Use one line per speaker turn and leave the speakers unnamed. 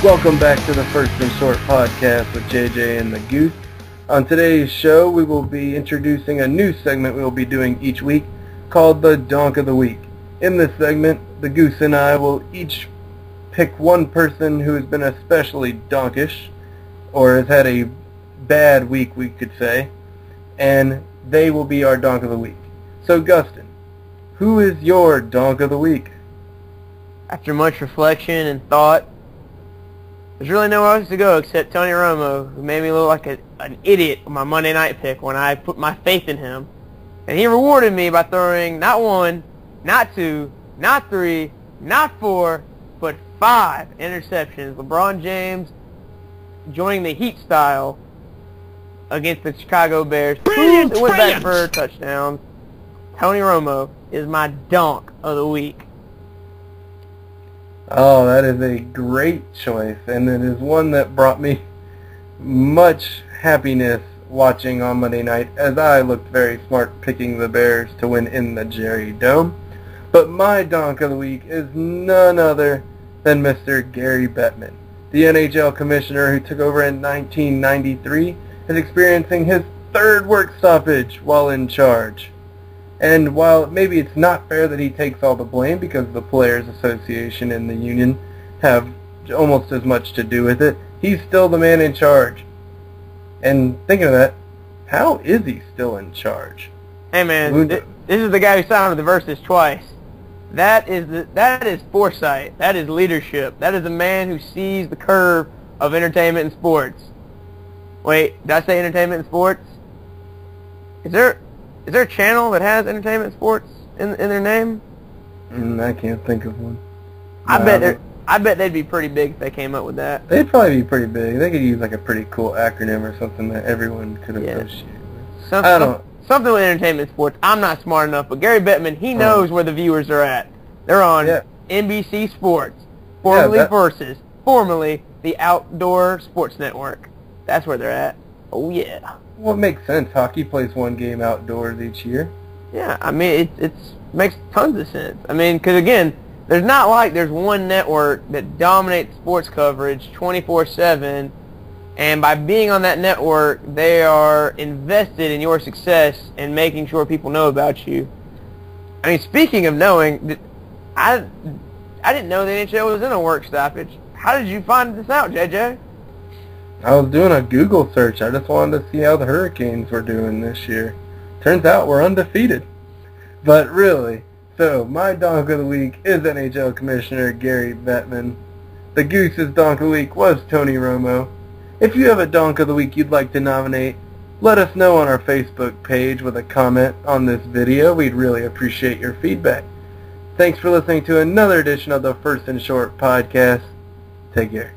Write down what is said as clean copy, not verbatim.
Welcome back to the First and Short podcast with JJ and the Goose. On today's show, we will be introducing a new segment we will be doing each week called the Donk of the Week. In this segment, the Goose and I will each pick one person who has been especially donkish, or has had a bad week, we could say, and they will be our Donk of the Week. So, Gustin, who is your Donk of the Week?
After much reflection and thought, there's really nowhere else to go except Tony Romo, who made me look like an idiot on my Monday night pick when I put my faith in him. And he rewarded me by throwing not one, not two, not three, not four, but 5 interceptions. LeBron James joining the Heat style against the Chicago Bears. Brilliant, went back for touchdowns. Tony Romo is my Donk of the Week.
Oh, that is a great choice, and it is one that brought me much happiness watching on Monday night, as I looked very smart picking the Bears to win in the Jerry Dome. But my Donk of the Week is none other than Mr. Gary Bettman. The NHL commissioner who took over in 1993 is experiencing his 3rd work stoppage while in charge. And while maybe it's not fair that he takes all the blame because the Players Association and the union have almost as much to do with it, he's still the man in charge. And thinking of that, how is he still in charge?
Hey man, this is the guy who signed with the Versus twice. That is foresight. That is leadership. That is a man who sees the curve of entertainment and sports. Wait, did I say entertainment and sports? Is there a channel that has entertainment and sports in their name?
I can't think of one.
I bet they'd be pretty big if they came up with that.
They'd probably be pretty big. They could use like a pretty cool acronym or something that everyone could associate with.
Something with entertainment and sports. I'm not smart enough, but Gary Bettman, he knows where the viewers are at. They're on NBC Sports, formerly Versus, formerly the Outdoor Sports Network. That's where they're at. Oh yeah.
Well, it makes sense. Hockey plays one game outdoors each year.
Yeah, I mean, it makes tons of sense. I mean, because again, there's not like there's one network that dominates sports coverage 24/7, and by being on that network, they are invested in your success and making sure people know about you. I mean, speaking of knowing, I didn't know the NHL was in a work stoppage. How did you find this out, JJ?
I was doing a Google search. I just wanted to see how the Hurricanes were doing this year. Turns out we're undefeated. But really, so my Donk of the Week is NHL Commissioner Gary Bettman. The Goose's Donk of the Week was Tony Romo. If you have a Donk of the Week you'd like to nominate, let us know on our Facebook page with a comment on this video. We'd really appreciate your feedback. Thanks for listening to another edition of the First and Short podcast. Take care.